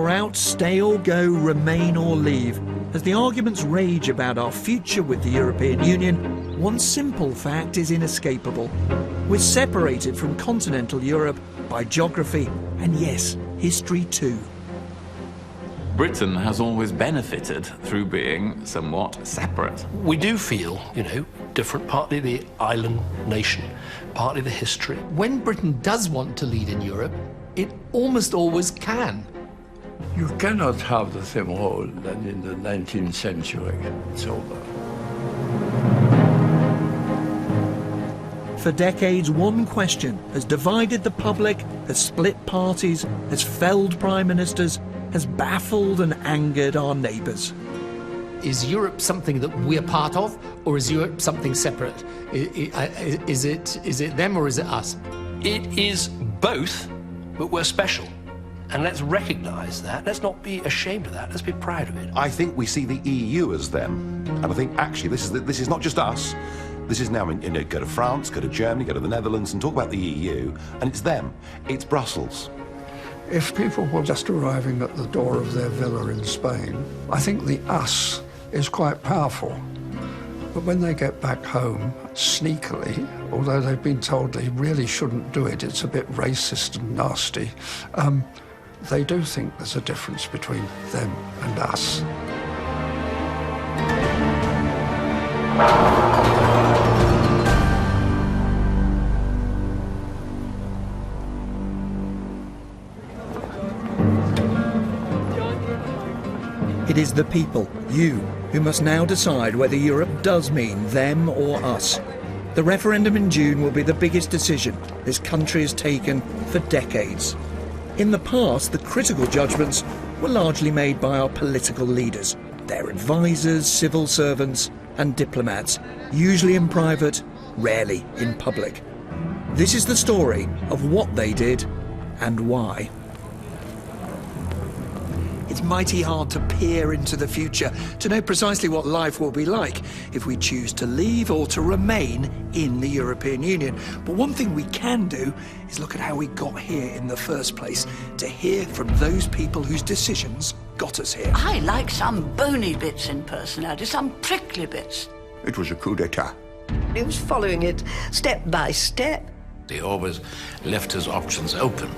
Or out, stay or go, remain or leave. As the arguments rage about our future with the European Union, one simple fact is inescapable. We're separated from continental Europe by geography and, yes, history too. Britain has always benefited through being somewhat separate. We do feel, you know, different, partly the island nation, partly the history. When Britain does want to lead in Europe, it almost always can. You cannot have the same role than in the 19th century. It's over. For decades, one question has divided the public, has split parties, has felled prime ministers, has baffled and angered our neighbours. Is Europe something that we're part of, or is Europe something separate? Is it them or is it us? It is both, but we're special. And let's recognise that. Let's not be ashamed of that. Let's be proud of it. I think we see the EU as them. And I think, actually, this is not just us. This is now, you know, go to France, go to Germany, go to the Netherlands and talk about the EU, and it's them. It's Brussels. If people were just arriving at the door of their villa in Spain, I think the us is quite powerful. But when they get back home, sneakily, although they've been told they really shouldn't do it, it's a bit racist and nasty, they do think there's a difference between them and us. It is the people, you, who must now decide whether Europe does mean them or us. The referendum in June will be the biggest decision this country has taken for decades. In the past, the critical judgments were largely made by our political leaders, their advisors, civil servants and diplomats, usually in private, rarely in public. This is the story of what they did and why. It's mighty hard to peer into the future, to know precisely what life will be like if we choose to leave or to remain in the European Union. But one thing we can do is look at how we got here in the first place, to hear from those people whose decisions got us here. I like some bony bits in personality, some prickly bits. It was a coup d'etat. He was following it step by step. He always left his options open.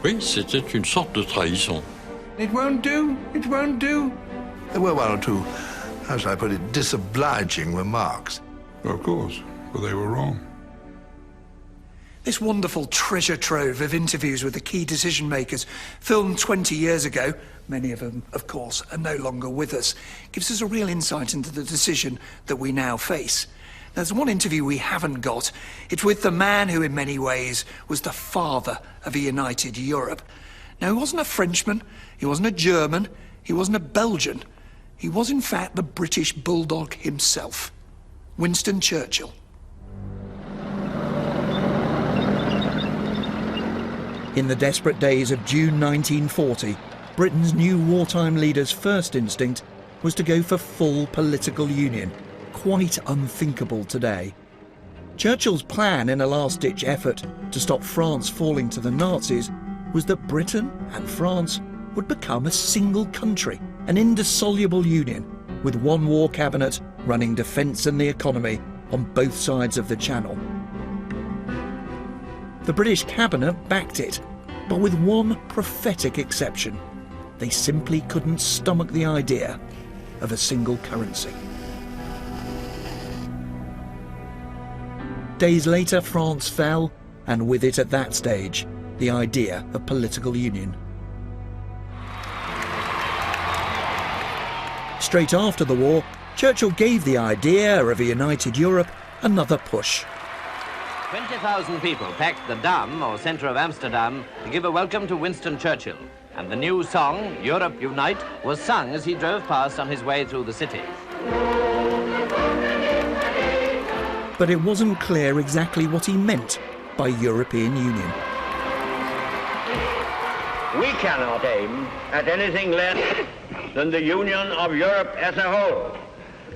Oui, c'était une sorte de trahison. It won't do. It won't do. There were one or two, how shall I put it, disobliging remarks. Of course, but they were wrong. This wonderful treasure trove of interviews with the key decision makers, filmed 20 years ago, many of them, of course, are no longer with us, gives us a real insight into the decision that we now face. There's one interview we haven't got. It's with the man who, in many ways, was the father of a united Europe. Now, he wasn't a Frenchman, he wasn't a German, he wasn't a Belgian. He was, in fact, the British bulldog himself, Winston Churchill. In the desperate days of June 1940, Britain's new wartime leader's first instinct was to go for full political union, quite unthinkable today. Churchill's plan in a last-ditch effort to stop France falling to the Nazis was that Britain and France would become a single country, an indissoluble union, with one war cabinet running defence and the economy on both sides of the Channel. The British cabinet backed it, but with one prophetic exception. They simply couldn't stomach the idea of a single currency. Days later, France fell, and with it at that stage, the idea of political union. Straight after the war, Churchill gave the idea of a united Europe another push. 20,000 people packed the Dam, or centre of Amsterdam, to give a welcome to Winston Churchill. And the new song, Europe Unite, was sung as he drove past on his way through the city. But it wasn't clear exactly what he meant by European Union. We cannot aim at anything less than the union of Europe as a whole.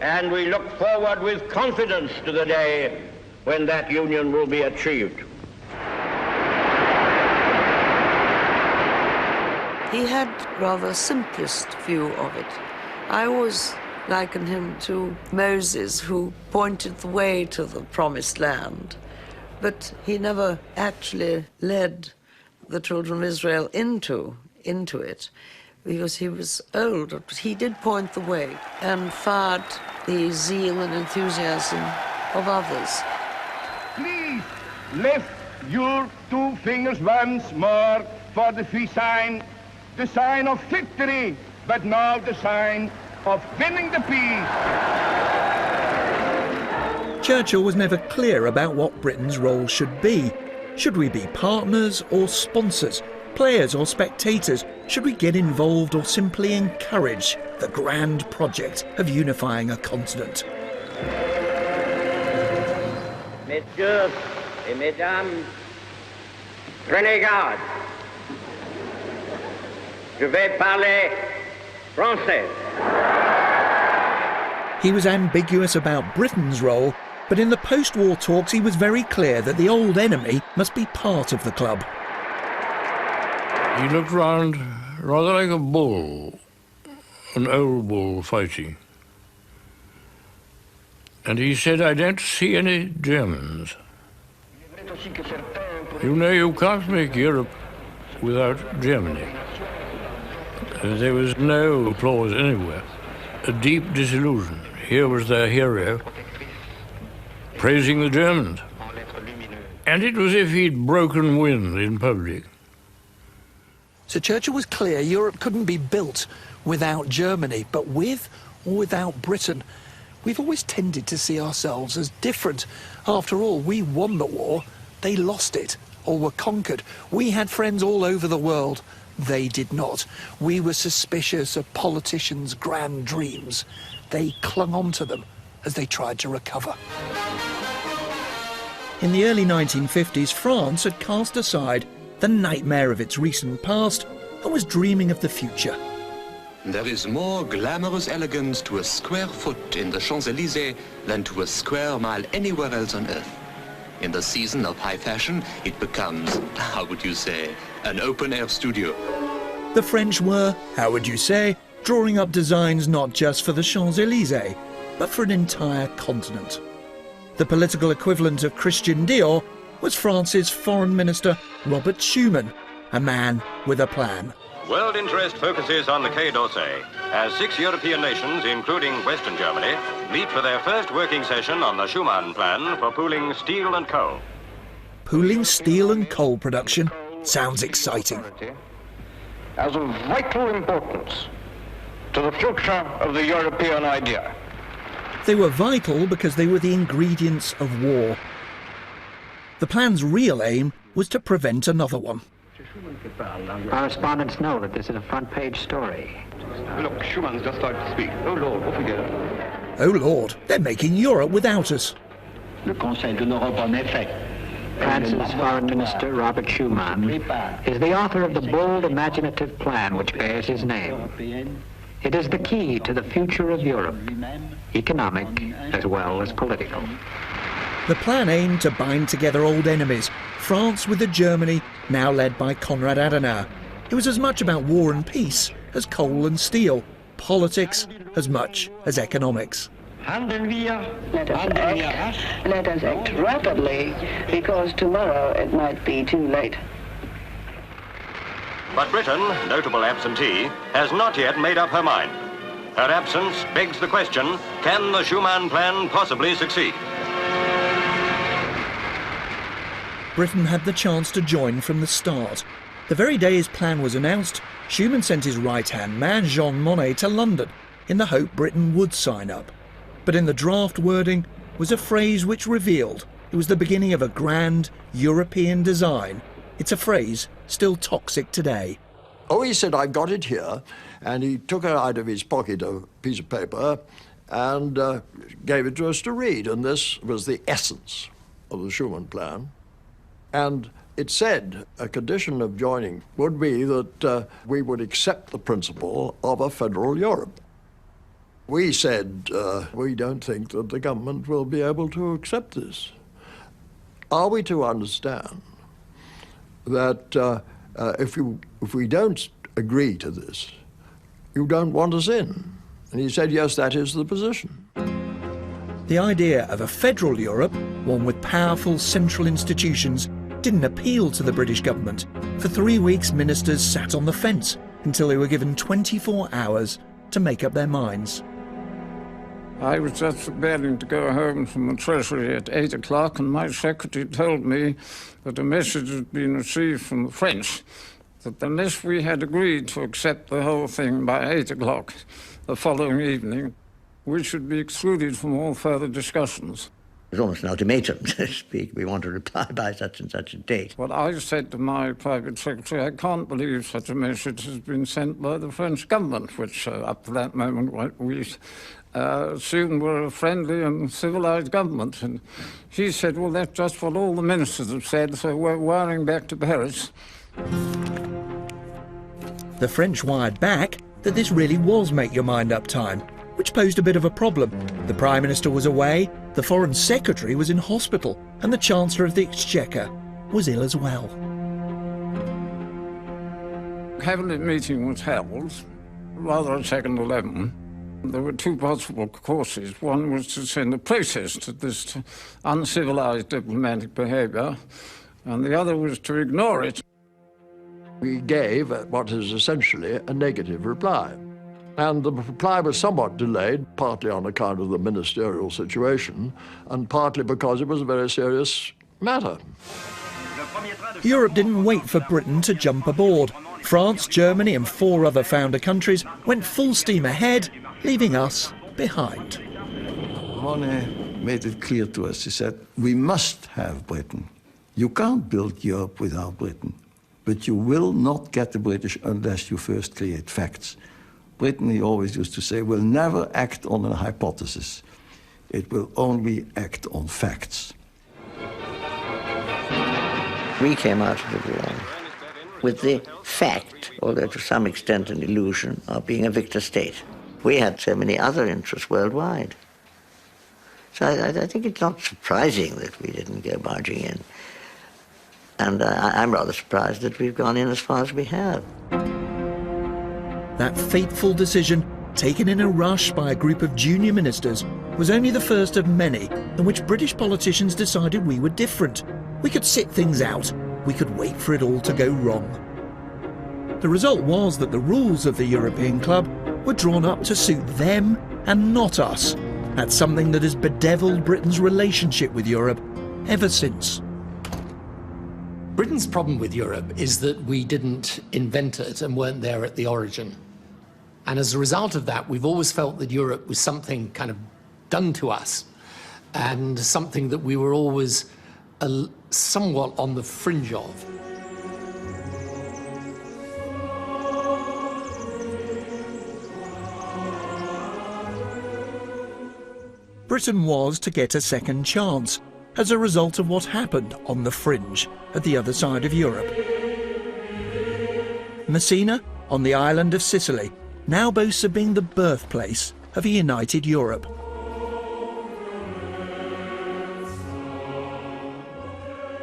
And we look forward with confidence to the day when that union will be achieved. He had rather simplest view of it. I always likened him to Moses, who pointed the way to the promised land, but he never actually led the children of Israel into it, because he was old, but he did point the way and fired the zeal and enthusiasm of others. Please lift your two fingers once more for the sign of victory, but now the sign of winning the peace. Churchill was never clear about what Britain's role should be. Should we be partners or sponsors, players or spectators? Should we get involved or simply encourage the grand project of unifying a continent? Messieurs et mesdames, prenez garde. Je vais parler français. He was ambiguous about Britain's role, but in the post-war talks he was very clear that the old enemy must be part of the club. He looked round rather like a bull, an old bull fighting. And he said, I don't see any Germans. You know, you can't make Europe without Germany. There was no applause anywhere. A deep disillusion. Here was their hero praising the Germans. And it was as if he'd broken wind in public. So Churchill was clear Europe couldn't be built without Germany, but with or without Britain. We've always tended to see ourselves as different. After all, we won the war, they lost it, or were conquered. We had friends all over the world, they did not. We were suspicious of politicians' grand dreams. They clung on to them as they tried to recover. In the early 1950s, France had cast aside the nightmare of its recent past and was dreaming of the future. There is more glamorous elegance to a square foot in the Champs-Élysées than to a square mile anywhere else on earth. In the season of high fashion, it becomes, how would you say, an open-air studio. The French were, how would you say, drawing up designs not just for the Champs-Élysées, but for an entire continent. The political equivalent of Christian Dior was France's Foreign Minister Robert Schuman, a man with a plan. World interest focuses on the Quai d'Orsay, as 6 European nations, including Western Germany, meet for their first working session on the Schuman Plan for pooling steel and coal. Pooling steel and coal production sounds exciting. As of vital importance to the future of the European idea. They were vital because they were the ingredients of war. The plan's real aim was to prevent another one. Correspondents know that this is a front-page story. Look, Schumann's just started to speak. Oh, Lord, what we get? Oh, Lord, they're making Europe without us. Le Conseil de l'Europe, en effet. France's Foreign Minister, Robert Schuman, is the author of the bold, imaginative plan which bears his name. It is the key to the future of Europe, economic as well as political. The plan aimed to bind together old enemies, France with a Germany now led by Konrad Adenauer. It was as much about war and peace as coal and steel, politics as much as economics. Let us act rapidly, because tomorrow it might be too late. But Britain, notable absentee, has not yet made up her mind. Her absence begs the question, can the Schuman Plan possibly succeed? Britain had the chance to join from the start. The very day his plan was announced, Schuman sent his right-hand man, Jean Monnet, to London in the hope Britain would sign up. But in the draft wording was a phrase which revealed it was the beginning of a grand European design. It's a phrase still toxic today. Oh, he said, I've got it here. And he took out of his pocket a piece of paper and gave it to us to read. And this was the essence of the Schuman Plan. And it said a condition of joining would be that we would accept the principle of a federal Europe. We said, we don't think that the government will be able to accept this. Are we to understand that if we don't agree to this? You don't want us in. And he said, yes, that is the position. The idea of a federal Europe, one with powerful central institutions, didn't appeal to the British government. For 3 weeks, ministers sat on the fence until they were given 24 hours to make up their minds. I was just preparing to go home from the Treasury at 8 o'clock, and my secretary told me that a message had been received from the French that unless we had agreed to accept the whole thing by 8 o'clock the following evening, we should be excluded from all further discussions. It was almost an ultimatum, so to speak. We want to reply by such and such a date. Well, I said to my private secretary, I can't believe such a message has been sent by the French government, which up to that moment we assumed were a friendly and civilized government. And he said, well, that's just what all the ministers have said, so we're wiring back to Paris. The French wired back that this really was make-your-mind-up time, which posed a bit of a problem. The Prime Minister was away, the Foreign Secretary was in hospital, and the Chancellor of the Exchequer was ill as well. Cabinet meeting was held, rather at 2:11. There were two possible courses. One was to send a protest to this uncivilized diplomatic behavior, and the other was to ignore it. We gave what is essentially a negative reply. And the reply was somewhat delayed, partly on account of the ministerial situation, and partly because it was a very serious matter. Europe didn't wait for Britain to jump aboard. France, Germany and 4 other founder countries went full steam ahead, leaving us behind. Monnet made it clear to us. He said, we must have Britain. You can't build Europe without Britain, but you will not get the British unless you first create facts. Britain, he always used to say, will never act on a hypothesis. It will only act on facts. We came out of the war with the fact, although to some extent an illusion, of being a victor state. We had so many other interests worldwide. So I think it's not surprising that we didn't go barging in. And I'm rather surprised that we've gone in as far as we have. That fateful decision, taken in a rush by a group of junior ministers, was only the first of many in which British politicians decided we were different. We could sit things out. We could wait for it all to go wrong. The result was that the rules of the European Club were drawn up to suit them and not us. That's something that has bedeviled Britain's relationship with Europe ever since. Britain's problem with Europe is that we didn't invent it and weren't there at the origin. And as a result of that, we've always felt that Europe was something kind of done to us and something that we were always somewhat on the fringe of. Britain was to get a second chance as a result of what happened on the fringe at the other side of Europe. Messina, on the island of Sicily, now boasts of being the birthplace of a united Europe.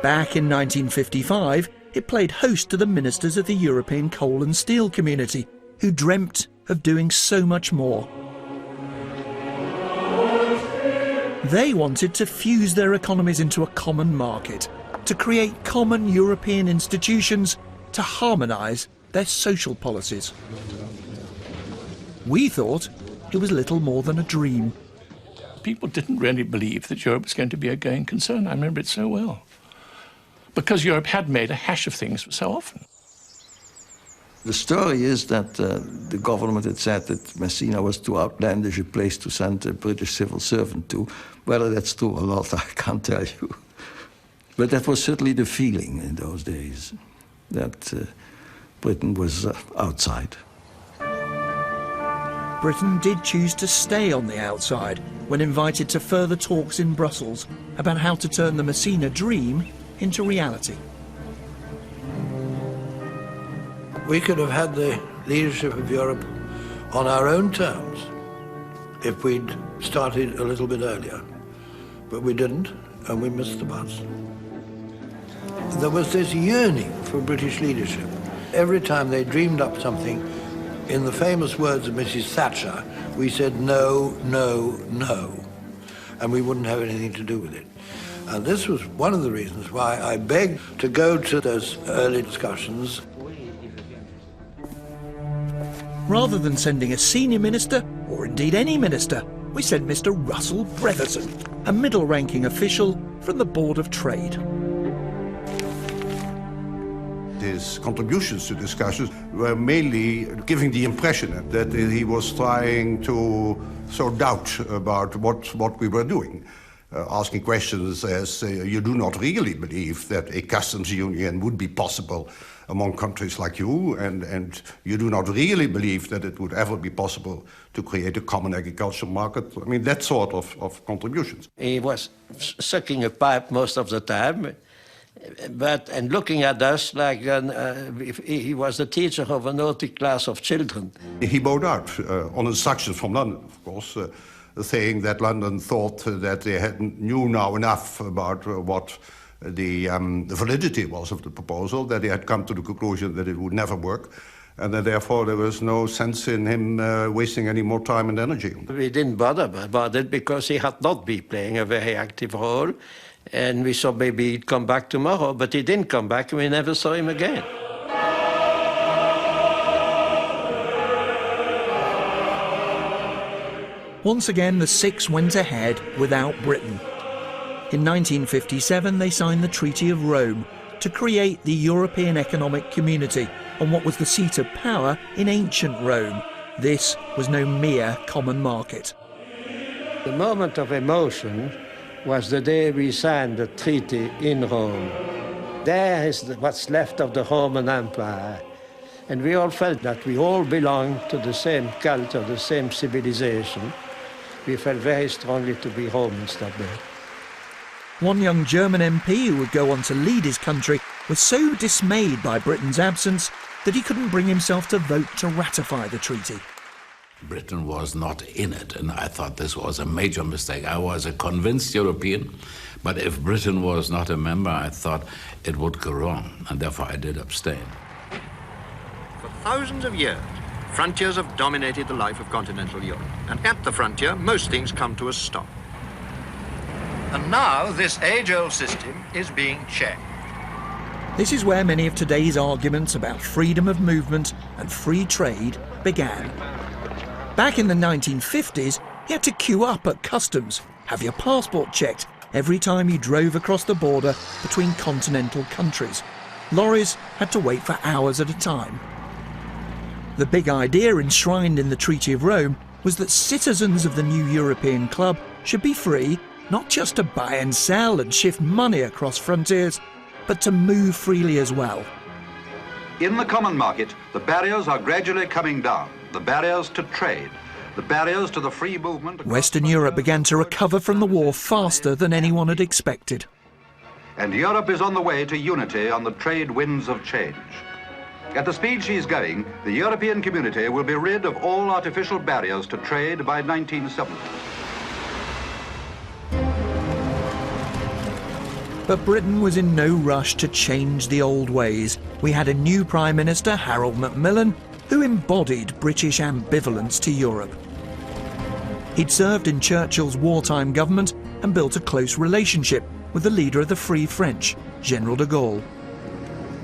Back in 1955, it played host to the ministers of the European Coal and Steel Community, who dreamt of doing so much more. They wanted to fuse their economies into a common market, to create common European institutions, to harmonise their social policies. We thought it was little more than a dream. People didn't really believe that Europe was going to be a going concern. I remember it so well. Because Europe had made a hash of things so often. The story is that the government had said that Messina was too outlandish a place to send a British civil servant to. Whether that's true or not, I can't tell you. But that was certainly the feeling in those days, that Britain was outside. Britain did choose to stay on the outside when invited to further talks in Brussels about how to turn the Messina dream into reality. We could have had the leadership of Europe on our own terms if we'd started a little bit earlier. But we didn't, and we missed the bus. There was this yearning for British leadership Every time they dreamed up something, in the famous words of Mrs. Thatcher, we said no, no, no, and we wouldn't have anything to do with it. And this was one of the reasons why I begged to go to those early discussions. Rather than sending a senior minister, or indeed any minister, we sent Mr. Russell Brotherson, a middle-ranking official from the Board of Trade. His contributions to discussions were mainly giving the impression that he was trying to sow doubt about what we were doing. Asking questions as, you do not really believe that a customs union would be possible among countries like you, and you do not really believe that it would ever be possible to create a common agricultural market. I mean, that sort of contributions. He was sucking a pipe most of the time, and looking at us like he was the teacher of a naughty class of children. He bowed out on instructions from London, of course, saying that London thought that they knew now enough about what the validity was of the proposal, that they had come to the conclusion that it would never work, and that therefore there was no sense in him wasting any more time and energy. We didn't bother about it because he had not been playing a very active role, and we thought maybe he'd come back tomorrow, but he didn't come back and we never saw him again. Once again, the Six went ahead without Britain. In 1957, they signed the Treaty of Rome to create the European Economic Community on what was the seat of power in ancient Rome. This was no mere common market. The moment of emotion was the day we signed the treaty in Rome. There is what's left of the Roman Empire. And we all felt that we all belonged to the same culture, the same civilization. We felt very strongly to be Romans that day. One young German MP who would go on to lead his country was so dismayed by Britain's absence that he couldn't bring himself to vote to ratify the treaty. Britain was not in it, and I thought this was a major mistake. I was a convinced European, but if Britain was not a member, I thought it would go wrong, and therefore I did abstain. For thousands of years, frontiers have dominated the life of continental Europe, and at the frontier, most things come to a stop. And now, this age-old system is being checked. This is where many of today's arguments about freedom of movement and free trade began. Back in the 1950s, you had to queue up at customs, have your passport checked every time you drove across the border between continental countries. Lorries had to wait for hours at a time. The big idea enshrined in the Treaty of Rome was that citizens of the new European club should be free not just to buy and sell and shift money across frontiers, but to move freely as well. In the common market, the barriers are gradually coming down. The barriers to trade, the barriers to the free movement. Western Europe began to recover from the war faster than anyone had expected. And Europe is on the way to unity on the trade winds of change. At the speed she's going, the European community will be rid of all artificial barriers to trade by 1970. But Britain was in no rush to change the old ways. We had a new Prime Minister, Harold Macmillan, who embodied British ambivalence to Europe. He'd served in Churchill's wartime government and built a close relationship with the leader of the Free French, General de Gaulle.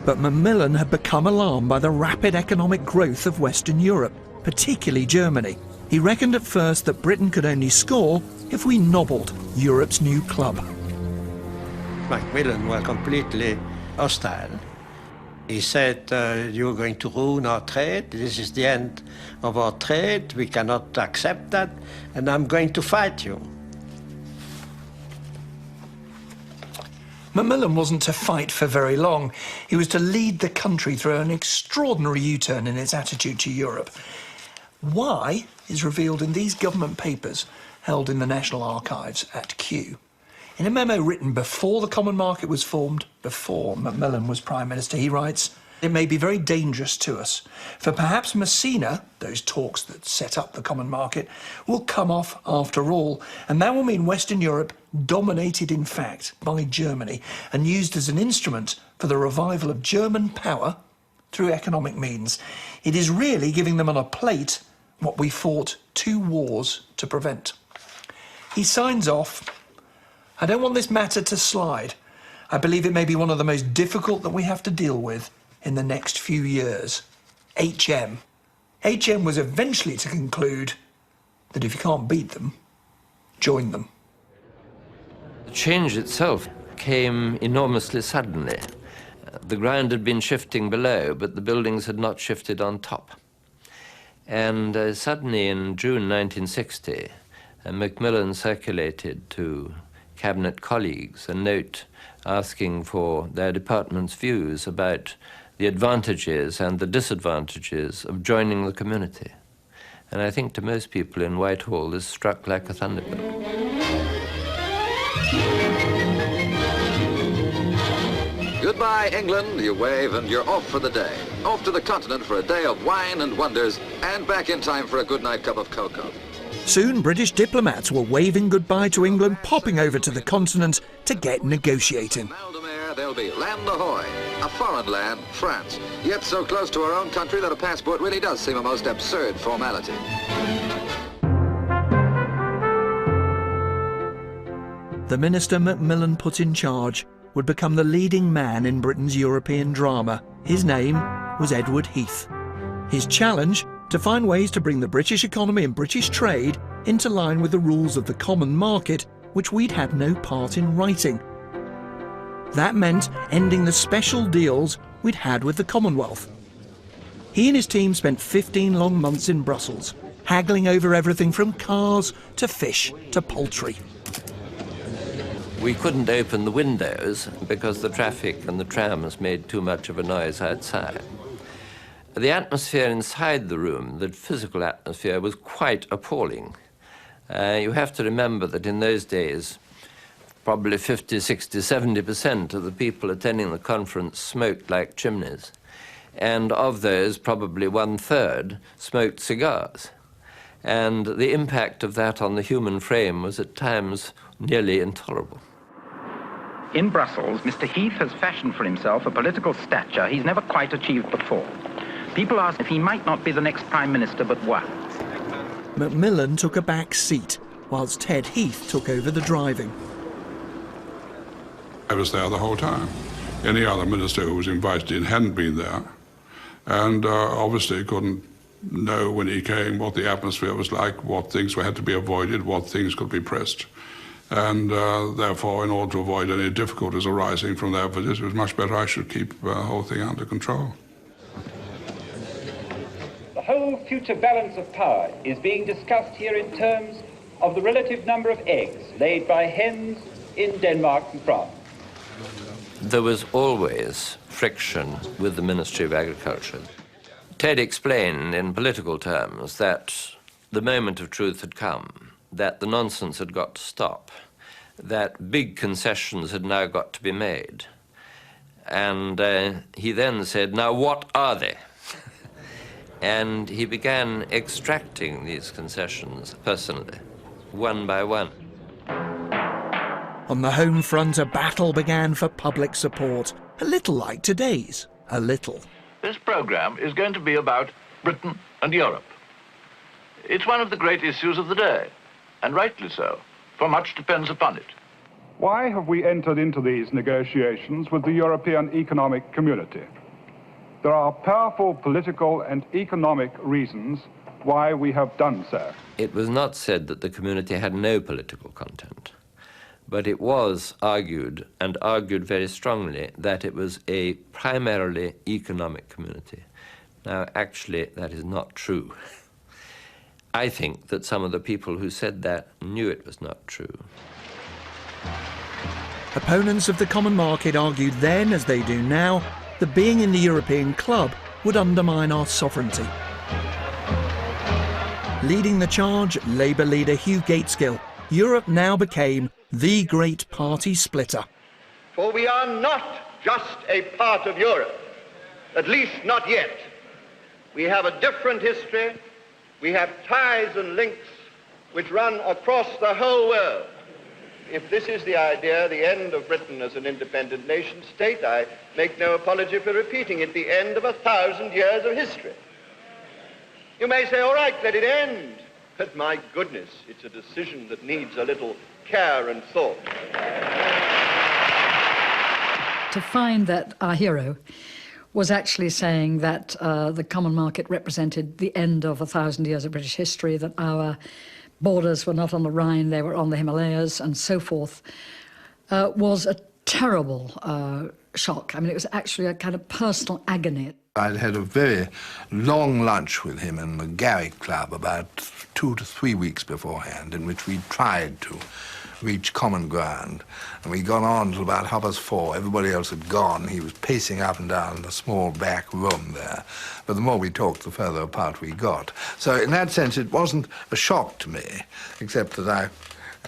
But Macmillan had become alarmed by the rapid economic growth of Western Europe, particularly Germany. He reckoned at first that Britain could only score if we nobbled Europe's new club. Macmillan was completely hostile. He said, you're going to ruin our trade. This is the end of our trade. We cannot accept that. And I'm going to fight you. Macmillan wasn't to fight for very long. He was to lead the country through an extraordinary U-turn in its attitude to Europe. Why is revealed in these government papers held in the National Archives at Kew. In a memo written before the Common Market was formed, before Macmillan was Prime Minister, he writes, "It may be very dangerous to us, for perhaps Messina, those talks that set up the Common Market, will come off after all, and that will mean Western Europe dominated in fact by Germany and used as an instrument for the revival of German power through economic means. It is really giving them on a plate what we fought 2 wars to prevent. He signs off, "I don't want this matter to slide. I believe it may be one of the most difficult that we have to deal with in the next few years. HM." HM was eventually to conclude that if you can't beat them, join them. The change itself came enormously suddenly. The ground had been shifting below, but the buildings had not shifted on top. And suddenly in June 1960, Macmillan circulated to cabinet colleagues a note asking for their department's views about the advantages and the disadvantages of joining the community. And I think to most people in Whitehall this struck like a thunderbolt. Goodbye, England, you wave, and you're off for the day. Off to the continent for a day of wine and wonders, and back in time for a good night cup of cocoa. Soon, British diplomats were waving goodbye to England, popping over to the continent to get negotiating. There'll be land ahoy, a foreign land, France, yet so close to our own country that a passport really does seem a most absurd formality. The minister Macmillan put in charge would become the leading man in Britain's European drama. His name was Edward Heath. His challenge, to find ways to bring the British economy and British trade into line with the rules of the common market, which we'd had no part in writing. That meant ending the special deals we'd had with the Commonwealth. He and his team spent 15 long months in Brussels, haggling over everything from cars to fish to poultry. We couldn't open the windows because the traffic and the trams made too much of a noise outside. The atmosphere inside the room, the physical atmosphere, was quite appalling. You have to remember that in those days, probably 50, 60, 70% of the people attending the conference smoked like chimneys. And of those, probably 1/3 smoked cigars. And the impact of that on the human frame was at times nearly intolerable. In Brussels, Mr. Heath has fashioned for himself a political stature he's never quite achieved before. People ask if he might not be the next Prime Minister but one. Macmillan took a back seat, whilst Ted Heath took over the driving. I was there the whole time. Any other minister who was invited in hadn't been there, and obviously couldn't know when he came what the atmosphere was like, what things had to be avoided, what things could be pressed. And therefore, in order to avoid any difficulties arising from their visit, it was much better I should keep the whole thing under control. The whole future balance of power is being discussed here in terms of the relative number of eggs laid by hens in Denmark and France. There was always friction with the Ministry of Agriculture. Ted explained in political terms that the moment of truth had come, that the nonsense had got to stop, that big concessions had now got to be made. And he then said, now what are they? And he began extracting these concessions personally, one by one. On the home front, a battle began for public support, a little like today's, a little. This programme is going to be about Britain and Europe. It's one of the great issues of the day, and rightly so, for much depends upon it. Why have we entered into these negotiations with the European Economic Community? There are powerful political and economic reasons why we have done so. It was not said that the community had no political content, but it was argued, and argued very strongly, that it was a primarily economic community. Now, actually, that is not true. I think that some of the people who said that knew it was not true. Opponents of the common market argued then, as they do now, that being in the European club would undermine our sovereignty. Leading the charge, Labour leader Hugh Gateskill, Europe now became the great party splitter. For we are not just a part of Europe, at least not yet. We have a different history. We have ties and links which run across the whole world. If this is the idea, the end of Britain as an independent nation state, I make no apology for repeating it, the end of 1,000 years of history. You may say, all right, let it end. But my goodness, it's a decision that needs a little care and thought. To find that our hero was actually saying that the common market represented the end of 1,000 years of British history, that our borders were not on the Rhine, they were on the Himalayas, and so forth, was a terrible shock. I mean, it was actually a kind of personal agony. I'd had a very long lunch with him in the Garrick Club about 2 to 3 weeks beforehand, in which we tried to reach common ground. And we got on till about 4:30. Everybody else had gone. He was pacing up and down in a small back room there. But the more we talked, the further apart we got. So in that sense, it wasn't a shock to me, except that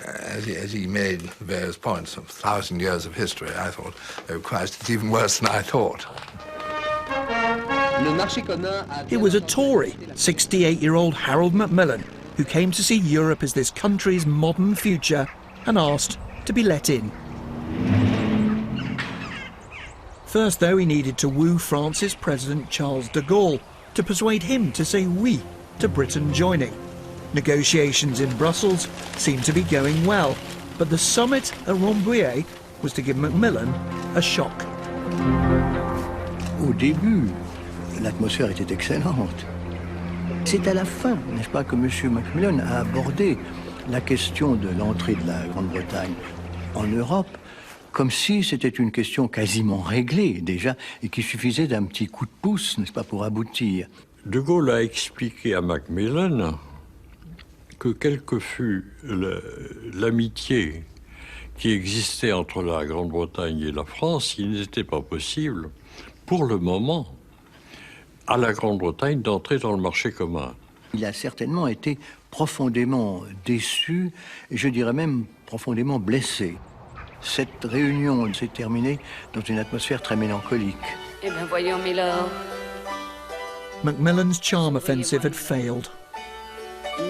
as he made various points of 1,000 years of history, I thought, oh Christ, it's even worse than I thought. It was a Tory, 68-year-old Harold Macmillan, who came to see Europe as this country's modern future and asked to be let in. First, though, he needed to woo France's President Charles de Gaulle to persuade him to say oui to Britain joining. Negotiations in Brussels seemed to be going well, but the summit at Rambouillet was to give Macmillan a shock. Au début, l'atmosphère était excellente. C'est à la fin, n'est-ce pas, que M. Macmillan a abordé la question de l'entrée de la Grande-Bretagne en Europe comme si c'était une question quasiment réglée déjà et qu'il suffisait d'un petit coup de pouce, n'est-ce pas, pour aboutir. De Gaulle a expliqué à Macmillan que quelle que fût l'amitié qui existait entre la Grande-Bretagne et la France, il n'était pas possible, pour le moment, à la Grande-Bretagne d'entrer dans le marché commun. Il a certainement été profondément déçu, et je dirais même profondément blessé. Cette réunion s'est terminée dans une atmosphère très mélancolique. Eh bien, voyons, Milord. Macmillan's charm offensive had failed.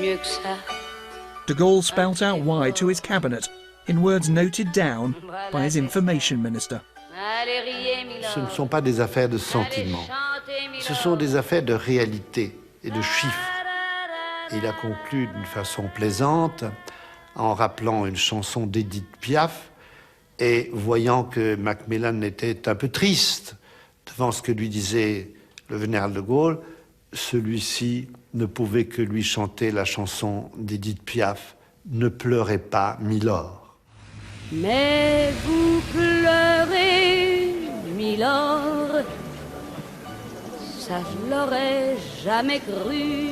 Mieux que ça. De Gaulle spelt out why to his cabinet in words noted down by his information minister. Ce ne sont pas des affaires de sentiments, ce sont des affaires de réalité et de chiffres. Il a conclu d'une façon plaisante en rappelant une chanson d'Edith Piaf et voyant que Macmillan était un peu triste devant ce que lui disait le général de Gaulle, celui-ci ne pouvait que lui chanter la chanson d'Edith Piaf, « Ne pleurez pas, Milord ». Mais vous pleurez, Milord, ça je l'aurais jamais cru.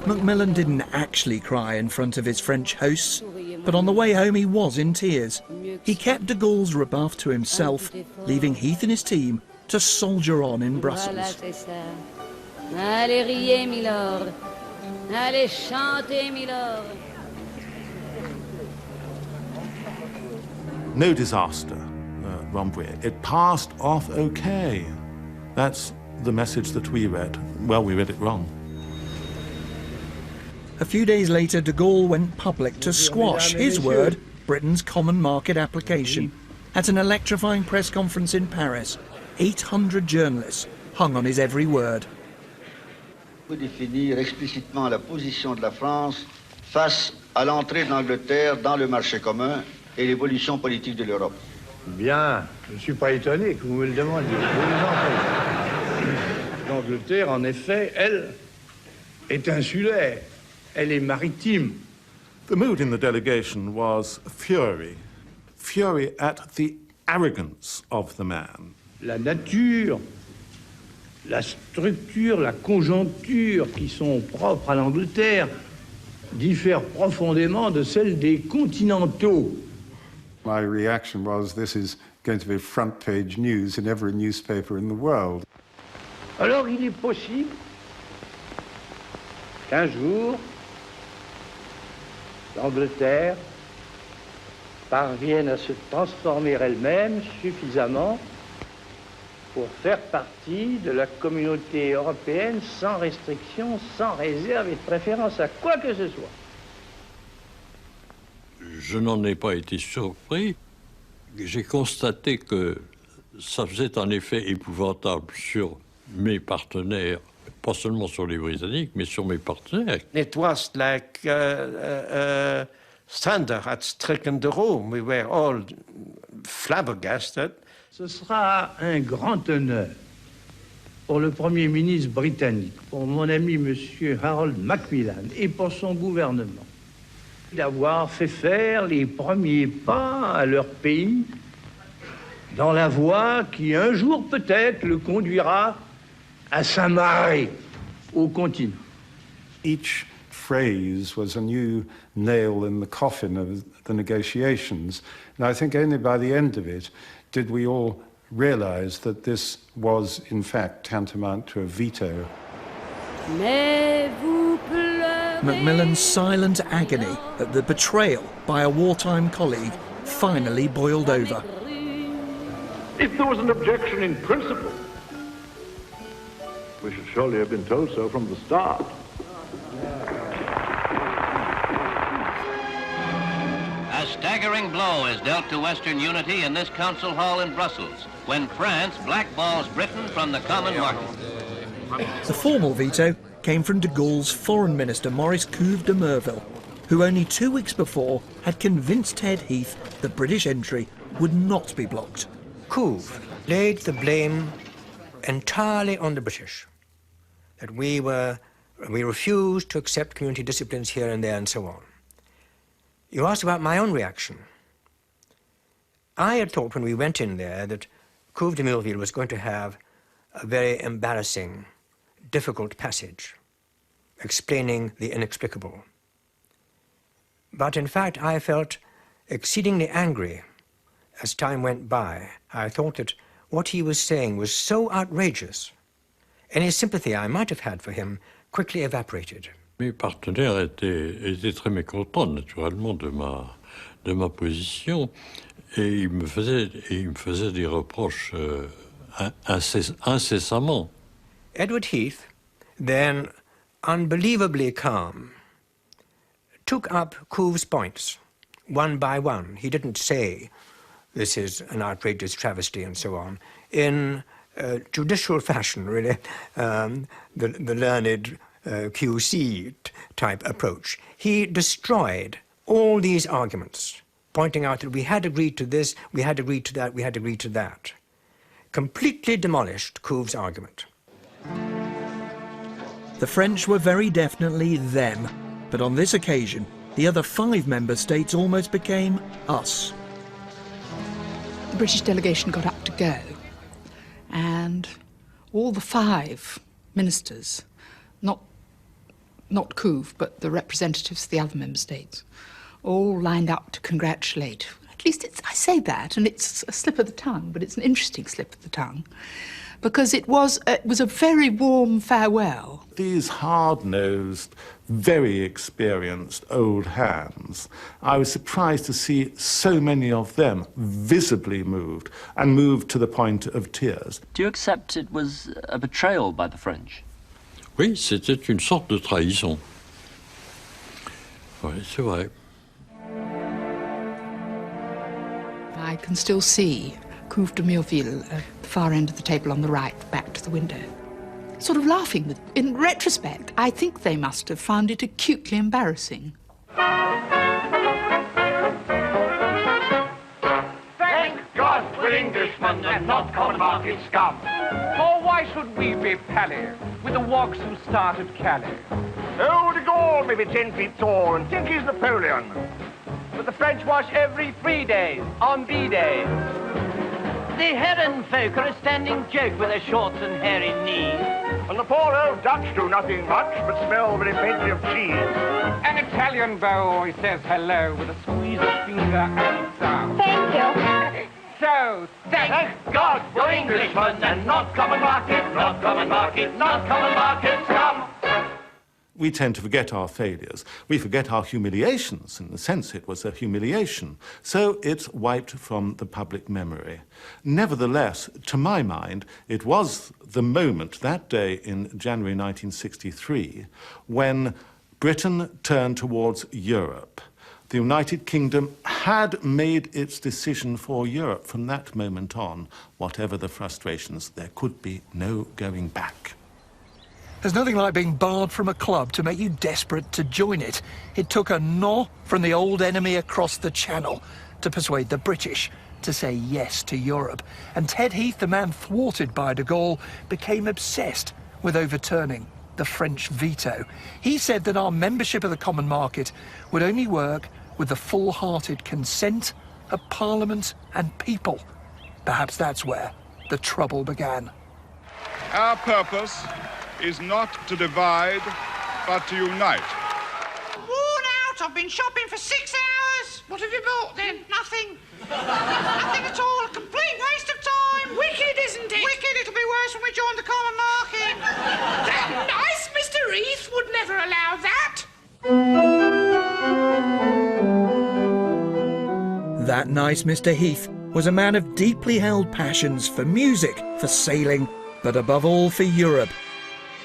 Macmillan didn't actually cry in front of his French hosts, but on the way home he was in tears. He kept de Gaulle's rebuff to himself, leaving Heath and his team to soldier on in Brussels. Allez riez, Milord. Allez chanter, Milord. No disaster, Rambouillet. It passed off okay. That's the message that we read. Well, we read it wrong. A few days later, de Gaulle went public to squash his word, Britain's common market application. At an electrifying press conference in Paris, 800 journalists hung on his every word. Pour définir explicitement la position de la France face à l'entrée de l'Angleterre dans le marché commun et l'évolution politique de l'Europe. Bien, je ne suis pas étonné que vous me le demandiez. L'Angleterre, en effet, elle, est insulaire. Elle est maritime. The mood in the delegation was fury. Fury at the arrogance of the man. La nature, la structure, la conjoncture qui sont propres à l'Angleterre diffèrent profondément de celles des continentaux. My reaction was, this is going to be front page news in every newspaper in the world. Alors il est possible qu'un jour, l'Angleterre parvienne à se transformer elle-même suffisamment pour faire partie de la communauté européenne sans restriction, sans réserve et de préférence à quoi que ce soit. Je n'en ai pas été surpris. J'ai constaté que ça faisait un effet épouvantable sur mes partenaires, pas seulement sur les Britanniques, mais sur mes partenaires. It was like thunder had stricken the room. We were all flabbergasted. Ce sera un grand honneur pour le Premier ministre britannique, pour mon ami M. Harold Macmillan et pour son gouvernement d'avoir fait faire les premiers pas à leur pays dans la voie qui un jour peut-être le conduira à s'amarrer au continent. Each phrase was a new nail in the coffin of the negotiations. And I think only by the end of it did we all realize that this was in fact tantamount to a veto. Mais vous pleurez. Macmillan's silent agony at the betrayal by a wartime colleague finally boiled over. If there was an objection in principle, we should surely have been told so from the start. A staggering blow is dealt to Western unity in this council hall in Brussels when France blackballs Britain from the common market. The formal veto came from de Gaulle's Foreign Minister Maurice Couve de Merville, who only 2 weeks before had convinced Ted Heath that British entry would not be blocked. Couve laid the blame entirely on the British, that we refused to accept community disciplines here and there and so on. You asked about my own reaction. I had thought when we went in there that Couve de Merville was going to have a very embarrassing, difficult passage explaining the inexplicable. But in fact, I felt exceedingly angry as time went by. I thought that what he was saying was so outrageous. Any sympathy I might have had for him quickly evaporated. Mes partenaires étaient très mécontents, naturellement, de ma position, et ils me faisaient des reproches incessamment. Edward Heath, then unbelievably calm, took up Couve's points one by one. He didn't say, this is an outrageous travesty and so on, in judicial fashion, really, the learned QC type approach. He destroyed all these arguments, pointing out that we had agreed to this, we had agreed to that, we had agreed to that. Completely demolished Couve's argument. The French were very definitely them, but on this occasion, the other 5 member states almost became us. The British delegation got up to go, and all the 5 ministers, not Couve, but the representatives of the other member states, all lined up to congratulate. At least I say that, and it's a slip of the tongue, but it's an interesting slip of the tongue, because it was a very warm farewell. These hard-nosed, very experienced old hands, I was surprised to see so many of them visibly moved, and moved to the point of tears. Do you accept it was a betrayal by the French? Oui, c'était une sorte de trahison. Oui, c'est vrai. I can still see Couve de Merville at the far end of the table on the right, back to the window, sort of laughing. In retrospect, I think they must have found it acutely embarrassing. Thank God we're Englishmen and not common market scum. For why should we be pally with the wogs who started Calais? Oh, de Gaulle may be 10 feet tall and think he's Napoleon. But the French wash every 3 days, on B-days. The Heron folk are a standing joke with their shorts and hairy knees. And the poor old Dutch do nothing much but smell very faintly of cheese. An Italian beau always says hello with a squeeze of finger and thumb. Thank you. So, thank God we're Englishmen and not common market, not common market, not common market scum. We tend to forget our failures. We forget our humiliations. In the sense, it was a humiliation. So it's wiped from the public memory. Nevertheless, to my mind, it was the moment, that day in January 1963, when Britain turned towards Europe. The United Kingdom had made its decision for Europe from that moment on. Whatever the frustrations, there could be no going back. There's nothing like being barred from a club to make you desperate to join it. It took a no from the old enemy across the channel to persuade the British to say yes to Europe. And Ted Heath, the man thwarted by de Gaulle, became obsessed with overturning the French veto. He said that our membership of the common market would only work with the full-hearted consent of Parliament and people. Perhaps that's where the trouble began. Our purpose is not to divide, but to unite. Worn out. I've been shopping for 6 hours. What have you bought then? Nothing. Nothing at all. A complete waste of time. Wicked, isn't it? Wicked. It'll be worse when we join the common market. That nice Mr. Heath would never allow that. That nice Mr. Heath was a man of deeply held passions for music, for sailing, but above all for Europe.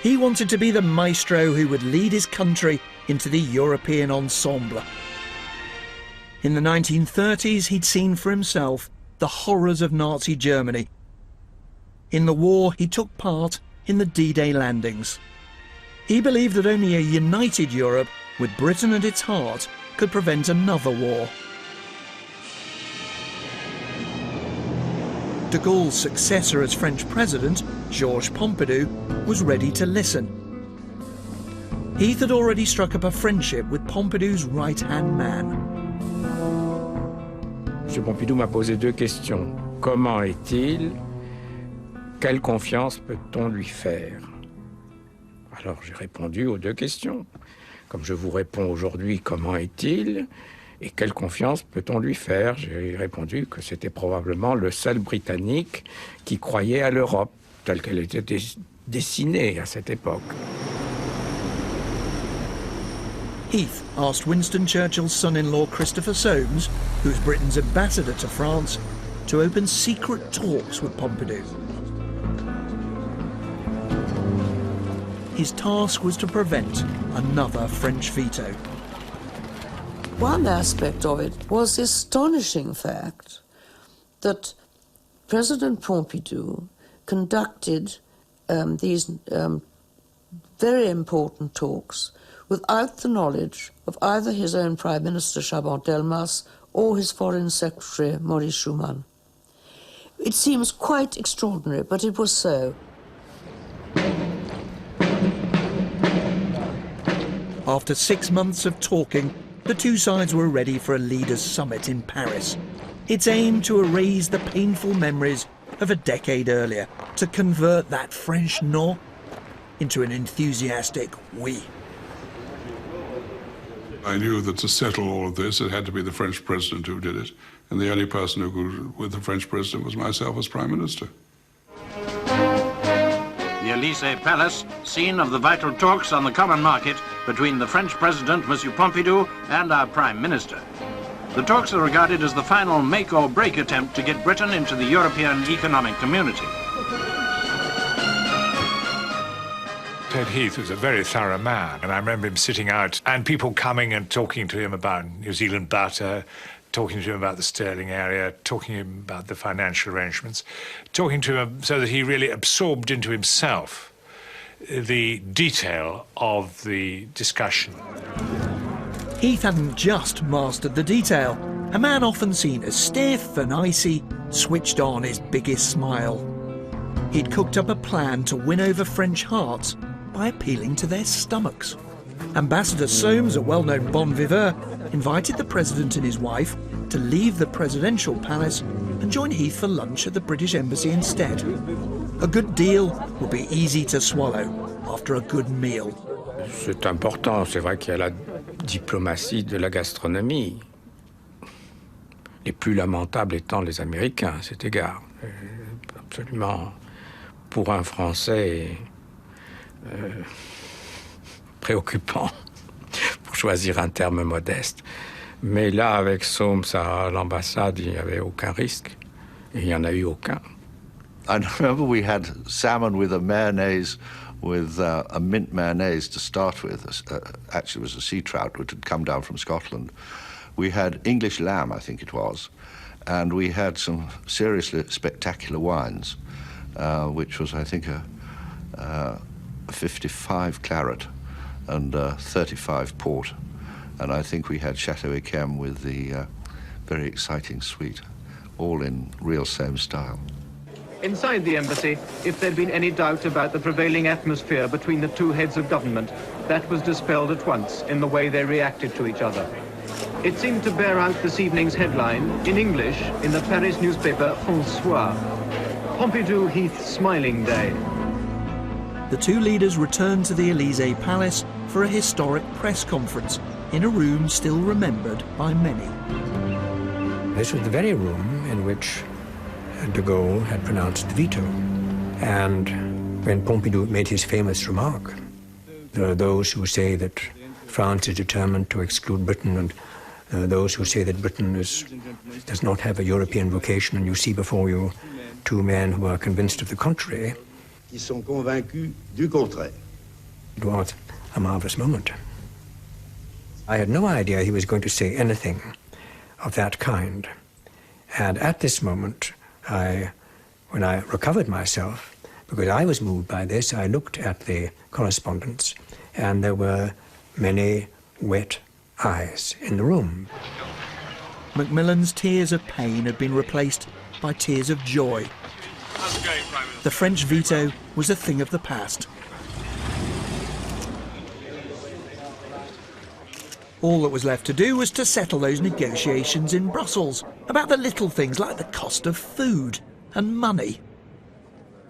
He wanted to be the maestro who would lead his country into the European ensemble. In the 1930s, he'd seen for himself the horrors of Nazi Germany. In the war, he took part in the D-Day landings. He believed that only a united Europe, with Britain at its heart, could prevent another war. De Gaulle's successor as French president, Georges Pompidou, was ready to listen. Heath had already struck up a friendship with Pompidou's right-hand man. M. Pompidou m'a posé 2 questions. Comment est-il? Quelle confiance peut-on lui faire? Alors j'ai répondu aux 2 questions. Comme je vous réponds aujourd'hui, comment est-il? Et quelle confiance peut-on lui faire? J'ai répondu que c'était probablement le seul Britannique qui croyait à l'Europe, telle qu'elle était dessinée à cette époque. Heath asked Winston Churchill's son-in-law Christopher Soames, who's Britain's ambassador to France, to open secret talks with Pompidou. His task was to prevent another French veto. One aspect of it was the astonishing fact that President Pompidou conducted these very important talks without the knowledge of either his own Prime Minister Chaban-Delmas or his Foreign Secretary Maurice Schumann. It seems quite extraordinary, but it was so. After 6 months of talking, the two sides were ready for a leaders' summit in Paris. Its aim to erase the painful memories of a decade earlier, to convert that French no into an enthusiastic oui. I knew that to settle all of this, it had to be the French president who did it, and the only person who could with the French president was myself as Prime Minister. The Élysée Palace, scene of the vital talks on the common market between the French President, Monsieur Pompidou, and our Prime Minister. The talks are regarded as the final make-or-break attempt to get Britain into the European Economic Community. Ted Heath was a very thorough man, and I remember him sitting out and people coming and talking to him about New Zealand butter, talking to him about the Sterling area, talking to him about the financial arrangements, talking to him so that he really absorbed into himself the detail of the discussion. Heath hadn't just mastered the detail. A man often seen as stiff and icy switched on his biggest smile. He'd cooked up a plan to win over French hearts by appealing to their stomachs. Ambassador Soames, a well-known bon viveur, invited the president and his wife to leave the presidential palace and join Heath for lunch at the British Embassy instead. A good deal would be easy to swallow after a good meal. C'est important, c'est vrai qu'il y a la diplomatie de la gastronomie. Les plus lamentables étant les Américains à cet égard. Absolument, pour un Français, préoccupant, pour choisir un terme modeste. Mais là, avec Soames à l'ambassade, il n'y avait aucun risque. Et il n'y en a eu aucun. I remember we had salmon with a mayonnaise, with a mint mayonnaise to start with. Actually, it was a sea trout which had come down from Scotland. We had English lamb, I think it was, and we had some seriously spectacular wines, which was, I think, a 55 claret and 35 port. And I think we had Chateau Yquem with the very exciting suite, all in real same style. Inside the embassy, if there'd been any doubt about the prevailing atmosphere between the two heads of government, that was dispelled at once in the way they reacted to each other. It seemed to bear out this evening's headline, in English, in the Paris newspaper François. Pompidou Heath's Smiling Day. The two leaders returned to the Élysée Palace for a historic press conference in a room still remembered by many. This was the very room in which de Gaulle had pronounced the veto. And when Pompidou made his famous remark, there are those who say that France is determined to exclude Britain, and those who say that Britain does not have a European vocation, and you see before you two men who are convinced of the contrary. Ils sont convaincus du contraire. It was a marvelous moment. I had no idea he was going to say anything of that kind. And at this moment, when I recovered myself, because I was moved by this, I looked at the correspondence, and there were many wet eyes in the room. Macmillan's tears of pain had been replaced by tears of joy. The French veto was a thing of the past. All that was left to do was to settle those negotiations in Brussels about the little things like the cost of food and money.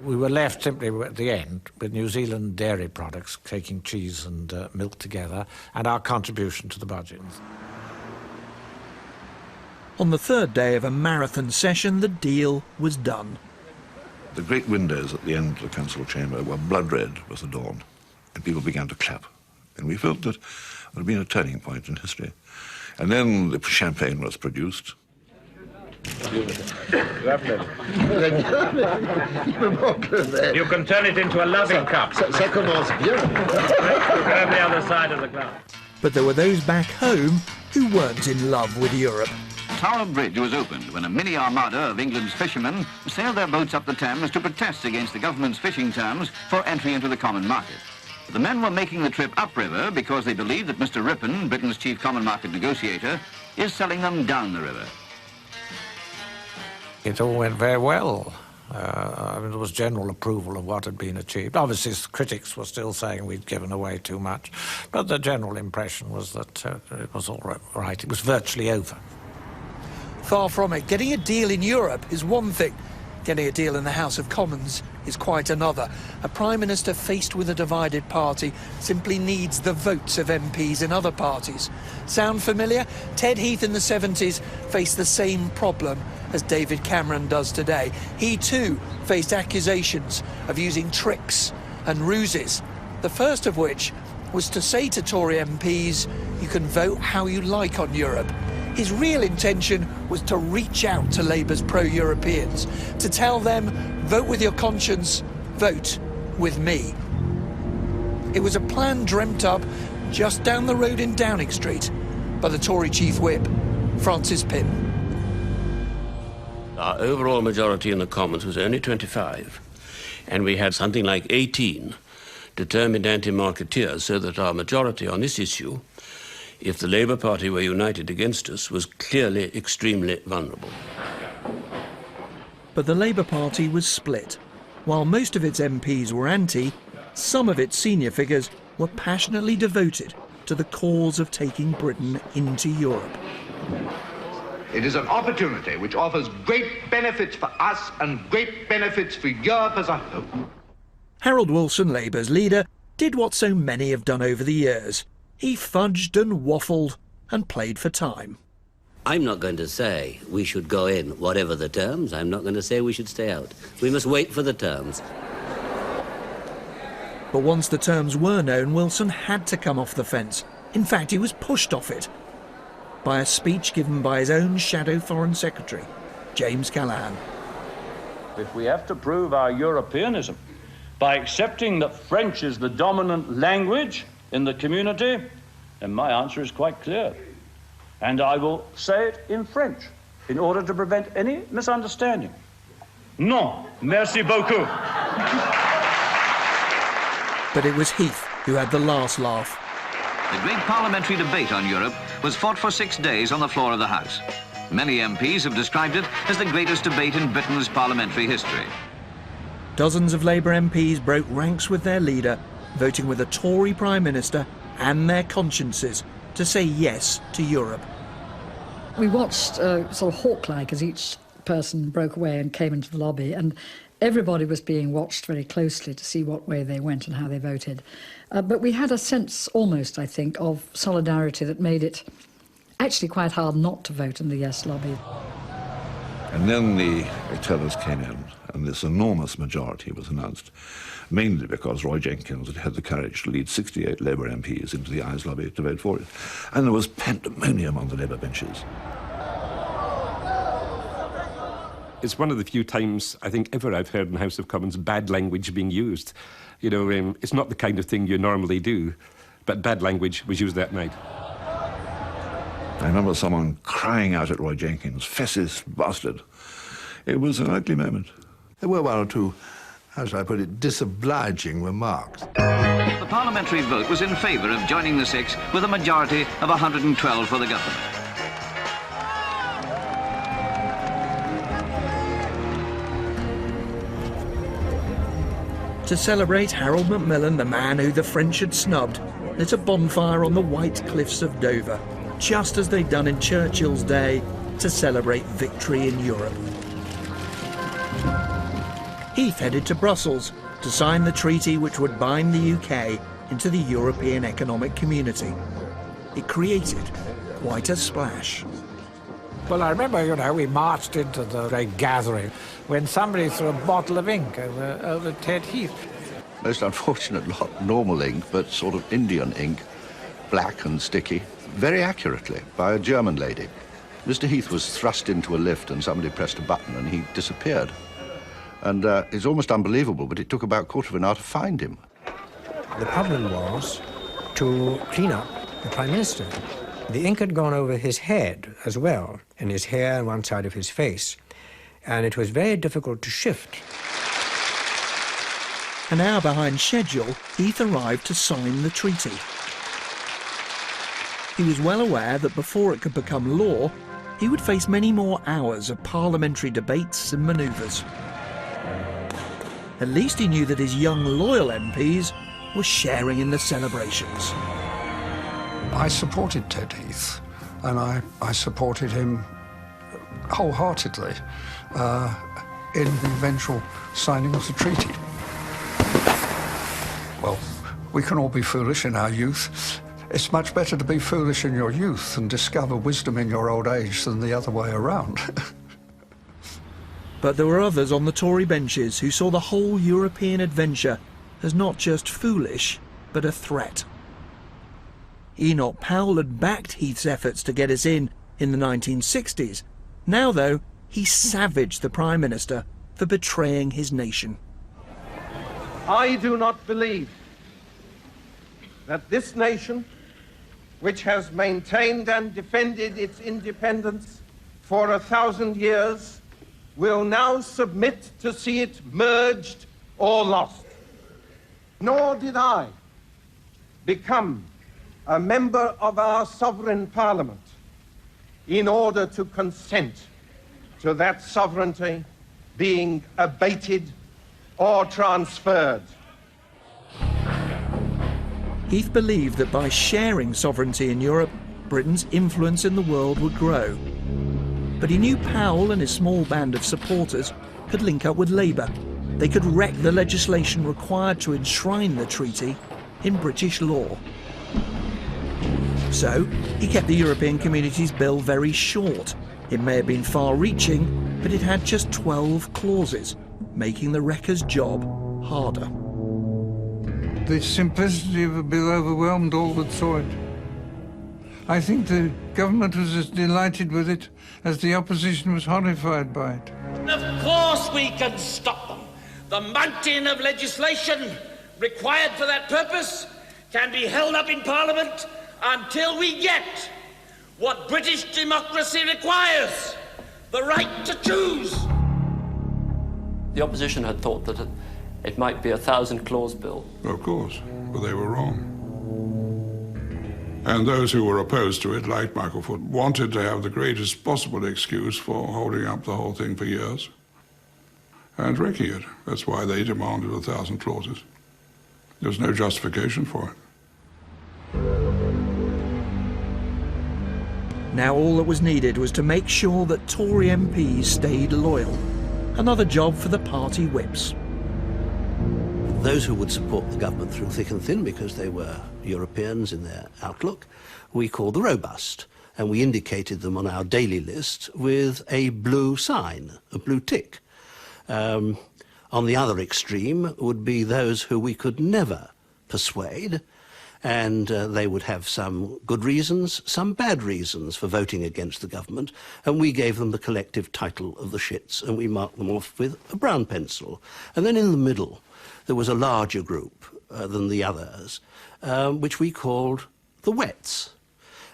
We were left simply at the end with New Zealand dairy products, taking cheese and milk together, and our contribution to the budget. On the third day of a marathon session, the deal was done. The great windows at the end of the council chamber were blood red with the dawn, and people began to clap. And we felt that there had been a turning point in history. And then the champagne was produced. You can turn it into a loving cup. Ça commence bien. Look at the other side of the glass. But there were those back home who weren't in love with Europe. Tower Bridge was opened when a mini armada of England's fishermen sailed their boats up the Thames to protest against the government's fishing terms for entry into the common market. The men were making the trip upriver because they believed that Mr. Ripon, Britain's chief common market negotiator, is selling them down the river. It all went very well. There was general approval of what had been achieved. Obviously, critics were still saying we'd given away too much, but the general impression was that it was all right. It was virtually over. Far from it. Getting a deal in Europe is one thing. Getting a deal in the House of Commons is quite another. A Prime Minister faced with a divided party simply needs the votes of MPs in other parties. Sound familiar? Ted Heath in the 70s faced the same problem as David Cameron does today. He too faced accusations of using tricks and ruses, the first of which was to say to Tory MPs, you can vote how you like on Europe. His real intention was to reach out to Labour's pro-Europeans, to tell them, vote with your conscience, vote with me. It was a plan dreamt up just down the road in Downing Street by the Tory Chief Whip, Francis Pym. Our overall majority in the Commons was only 25, and we had something like 18 determined anti-marketeers, so that our majority on this issue, if the Labour Party were united against us, was clearly extremely vulnerable. But the Labour Party was split. While most of its MPs were anti, some of its senior figures were passionately devoted to the cause of taking Britain into Europe. It is an opportunity which offers great benefits for us and great benefits for Europe as a whole. Harold Wilson, Labour's leader, did what so many have done over the years. He fudged and waffled and played for time. I'm not going to say we should go in, whatever the terms. I'm not going to say we should stay out. We must wait for the terms. But once the terms were known, Wilson had to come off the fence. In fact, he was pushed off it by a speech given by his own shadow Foreign Secretary, James Callaghan. If we have to prove our Europeanism by accepting that French is the dominant language in the community, then my answer is quite clear. And I will say it in French in order to prevent any misunderstanding. Non, merci beaucoup. But it was Heath who had the last laugh. The great parliamentary debate on Europe was fought for 6 days on the floor of the House. Many MPs have described it as the greatest debate in Britain's parliamentary history. Dozens of Labour MPs broke ranks with their leader, voting with a Tory Prime Minister and their consciences to say yes to Europe. We watched sort of hawk-like as each person broke away and came into the lobby, and everybody was being watched very closely to see what way they went and how they voted. But we had a sense almost, I think, of solidarity that made it actually quite hard not to vote in the yes lobby. And then the tellers came in, and this enormous majority was announced, mainly because Roy Jenkins had had the courage to lead 68 Labour MPs into the ayes lobby to vote for it. And there was pandemonium on the Labour benches. It's one of the few times, I think, ever I've heard in the House of Commons bad language being used. You know, it's not the kind of thing you normally do, but bad language was used that night. I remember someone crying out at Roy Jenkins, "Fascist bastard." It was an ugly moment. There were one or two, how shall I put it, disobliging remarks. The parliamentary vote was in favour of joining the Six with a majority of 112 for the government. To celebrate, Harold Macmillan, the man who the French had snubbed, lit a bonfire on the white cliffs of Dover, just as they'd done in Churchill's day to celebrate victory in Europe. Heath headed to Brussels to sign the treaty which would bind the UK into the European Economic Community. It created quite a splash. Well, I remember, you know, we marched into the great gathering when somebody threw a bottle of ink over Ted Heath. Most unfortunate lot, normal ink, but sort of Indian ink, black and sticky, very accurately, by a German lady. Mr. Heath was thrust into a lift and somebody pressed a button and he disappeared. And it's almost unbelievable, but it took about a quarter of an hour to find him. The problem was to clean up the Prime Minister. The ink had gone over his head as well, and his hair and one side of his face, and it was very difficult to shift. An hour behind schedule, Heath arrived to sign the treaty. He was well aware that before it could become law, he would face many more hours of parliamentary debates and manoeuvres. At least he knew that his young, loyal MPs were sharing in the celebrations. I supported Ted Heath, and I supported him wholeheartedly in the eventual signing of the treaty. Well, we can all be foolish in our youth. It's much better to be foolish in your youth and discover wisdom in your old age than the other way around. But there were others on the Tory benches who saw the whole European adventure as not just foolish, but a threat. Enoch Powell had backed Heath's efforts to get us in the 1960s. Now, though, he savaged the Prime Minister for betraying his nation. I do not believe that this nation, which has maintained and defended its independence for 1,000 years, will now submit to see it merged or lost. Nor did I become a member of our sovereign parliament in order to consent to that sovereignty being abated or transferred. Heath believed that by sharing sovereignty in Europe, Britain's influence in the world would grow. But he knew Powell and his small band of supporters could link up with Labour. They could wreck the legislation required to enshrine the treaty in British law. So, he kept the European Communities Bill very short. It may have been far-reaching, but it had just 12 clauses, making the wrecker's job harder. The simplicity of the bill overwhelmed all that saw it. I think the government was as delighted with it as the opposition was horrified by it. Of course we can stop them. The mountain of legislation required for that purpose can be held up in Parliament until we get what British democracy requires, the right to choose. The opposition had thought that it might be a 1,000-clause bill. Of course, but they were wrong. And those who were opposed to it, like Michael Foot, wanted to have the greatest possible excuse for holding up the whole thing for years and wrecking it. That's why they demanded 1,000 clauses. There's no justification for it. Now all that was needed was to make sure that Tory MPs stayed loyal. Another job for the party whips. Those who would support the government through thick and thin because they were Europeans in their outlook, we called the robust, and we indicated them on our daily list with a blue sign, a blue tick. On the other extreme would be those who we could never persuade, and they would have some good reasons, some bad reasons for voting against the government, and we gave them the collective title of the shits, and we marked them off with a brown pencil. And then in the middle, there was a larger group than the others, which we called the wets.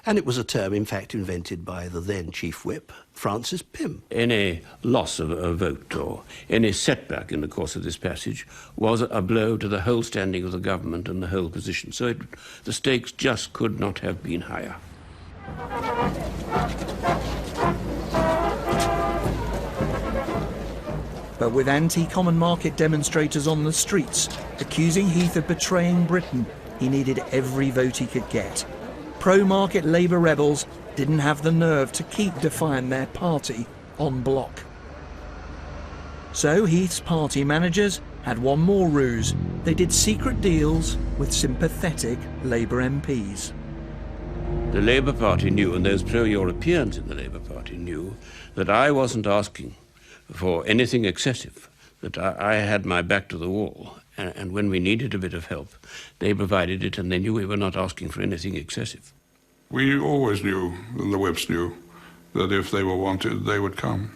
And it was a term, in fact, invented by the then Chief Whip, Francis Pym. Any loss of a vote or any setback in the course of this passage was a blow to the whole standing of the government and the whole position. So the stakes just could not have been higher. But with anti-common market demonstrators on the streets, accusing Heath of betraying Britain, he needed every vote he could get. Pro-market Labour rebels didn't have the nerve to keep Defiant their party on block. So Heath's party managers had one more ruse. They did secret deals with sympathetic Labour MPs. The Labour Party knew, and those pro-Europeans in the Labour Party knew, that I wasn't asking for anything excessive, that I had my back to the wall, and when we needed a bit of help, they provided it, and they knew we were not asking for anything excessive. We always knew, and the whips knew, that if they were wanted, they would come.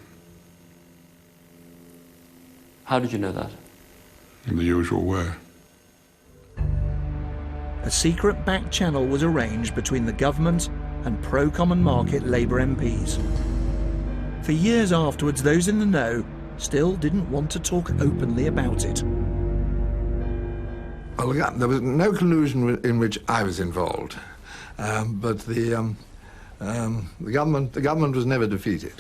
How did you know that? In the usual way. A secret back channel was arranged between the government and pro-common market Labour MPs. For years afterwards, those in the know still didn't want to talk openly about it. Well, there was no collusion in which I was involved, but the government was never defeated.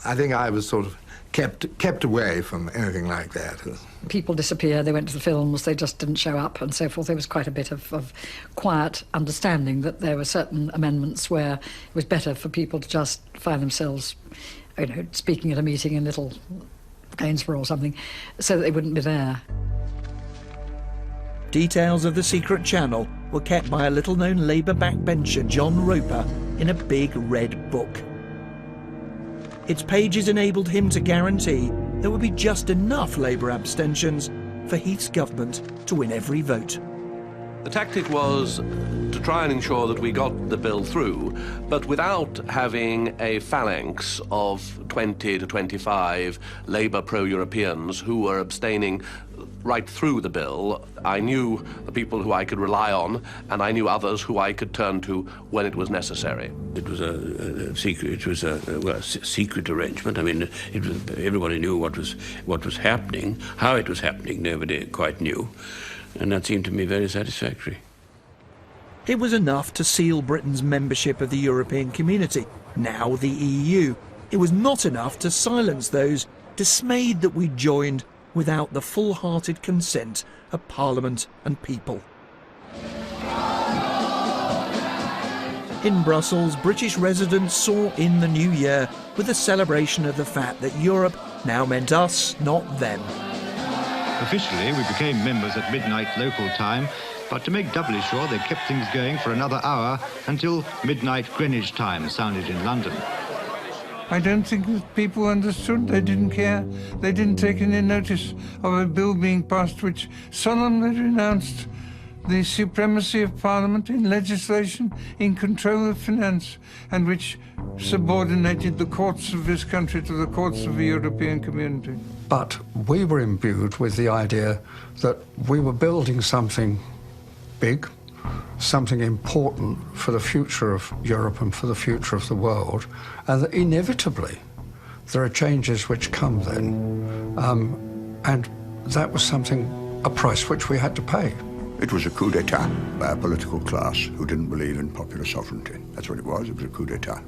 I think I was sort of kept away from anything like that. People disappeared, they went to the films, they just didn't show up and so forth. There was quite a bit of quiet understanding that there were certain amendments where it was better for people to just find themselves, you know, speaking at a meeting in Little Gainsborough or something, so that they wouldn't be there. Details of the secret channel were kept by a little-known Labour backbencher, John Roper, in a big red book. Its pages enabled him to guarantee there would be just enough Labour abstentions for Heath's government to win every vote. The tactic was to try and ensure that we got the bill through, but without having a phalanx of 20 to 25 Labour pro-Europeans who were abstaining right through the bill. I knew the people who I could rely on, and I knew others who I could turn to when it was necessary. It was a secret. It was a secret arrangement. I mean, everybody knew what was happening. How it was happening, nobody quite knew, and that seemed to me very satisfactory. It was enough to seal Britain's membership of the European Community, now the EU. It was not enough to silence those dismayed that we joined without the full-hearted consent of Parliament and people. In Brussels, British residents saw in the new year with a celebration of the fact that Europe now meant us, not them. Officially, we became members at midnight local time, but to make doubly sure, they kept things going for another hour until midnight Greenwich time sounded in London. I don't think that people understood. They didn't care. They didn't take any notice of a bill being passed which solemnly renounced the supremacy of Parliament in legislation, in control of finance, and which subordinated the courts of this country to the courts of the European community. But we were imbued with the idea that we were building something big, something important for the future of Europe and for the future of the world, and that inevitably there are changes which come then. And that was a price which we had to pay. It was a coup d'etat by a political class who didn't believe in popular sovereignty. That's what it was a coup d'etat.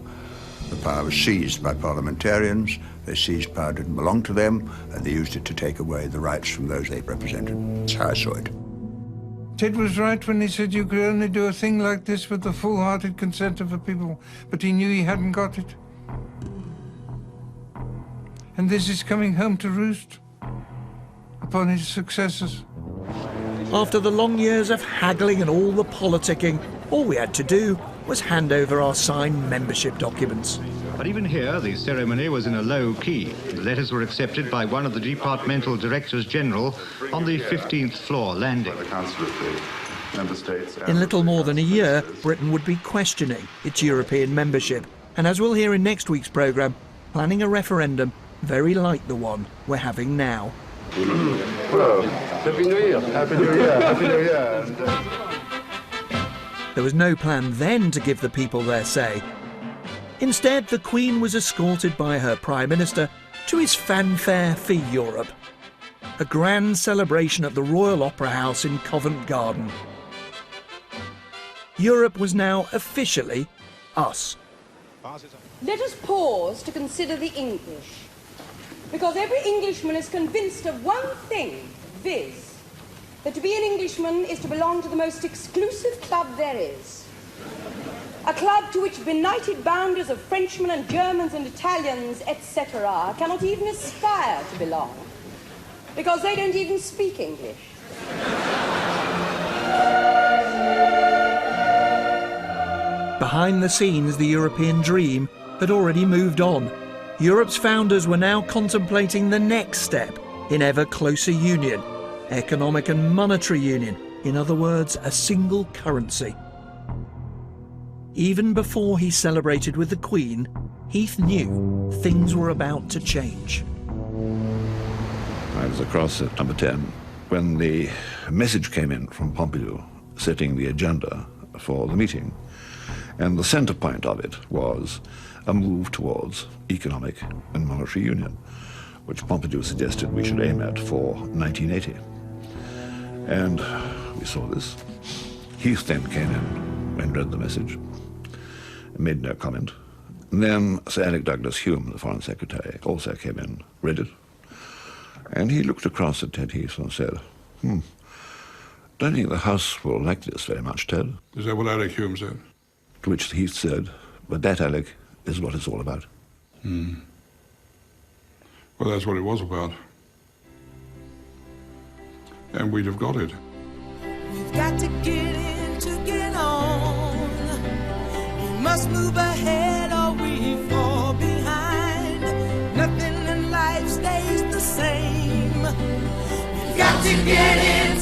The power was seized by parliamentarians, they seized power that didn't belong to them, and they used it to take away the rights from those they represented. That's how I saw it. Ted was right when he said you could only do a thing like this with the full-hearted consent of the people, but he knew he hadn't got it. And this is coming home to roost upon his successors. After the long years of haggling and all the politicking, all we had to do was hand over our signed membership documents. But even here, the ceremony was in a low key. The letters were accepted by one of the departmental directors general on the 15th floor landing. In little more than a year, Britain would be questioning its European membership, and as we'll hear in next week's programme, planning a referendum very like the one we're having now. Hello. Happy New Year. Happy New Year. Happy New Year. There was no plan then to give the people their say. Instead, the Queen was escorted by her Prime Minister to his fanfare for Europe, a grand celebration at the Royal Opera House in Covent Garden. Europe was now officially us. Let us pause to consider the English, because every Englishman is convinced of one thing, viz., that to be an Englishman is to belong to the most exclusive club there is. A club to which benighted bounders of Frenchmen and Germans and Italians, etc., cannot even aspire to belong, because they don't even speak English. Behind the scenes, the European dream had already moved on. Europe's founders were now contemplating the next step in ever closer union, economic and monetary union, in other words, a single currency. Even before he celebrated with the Queen, Heath knew things were about to change. I was across at number 10 when the message came in from Pompidou setting the agenda for the meeting. And the centre point of it was a move towards economic and monetary union, which Pompidou suggested we should aim at for 1980. And we saw this. Heath then came in and read the message, made no comment. And then Sir Alec Douglas Hume, the Foreign Secretary, also came in, read it, and he looked across at Ted Heath and said, don't think the House will like this very much, Ted. Is that what Alec Hume said? To which Heath said, but that, Alec, is what it's all about. Well, that's what it was about. And we'd have got it. We've got to get in to get on. We must move ahead or we fall behind. Nothing in life stays the same. We've got to get in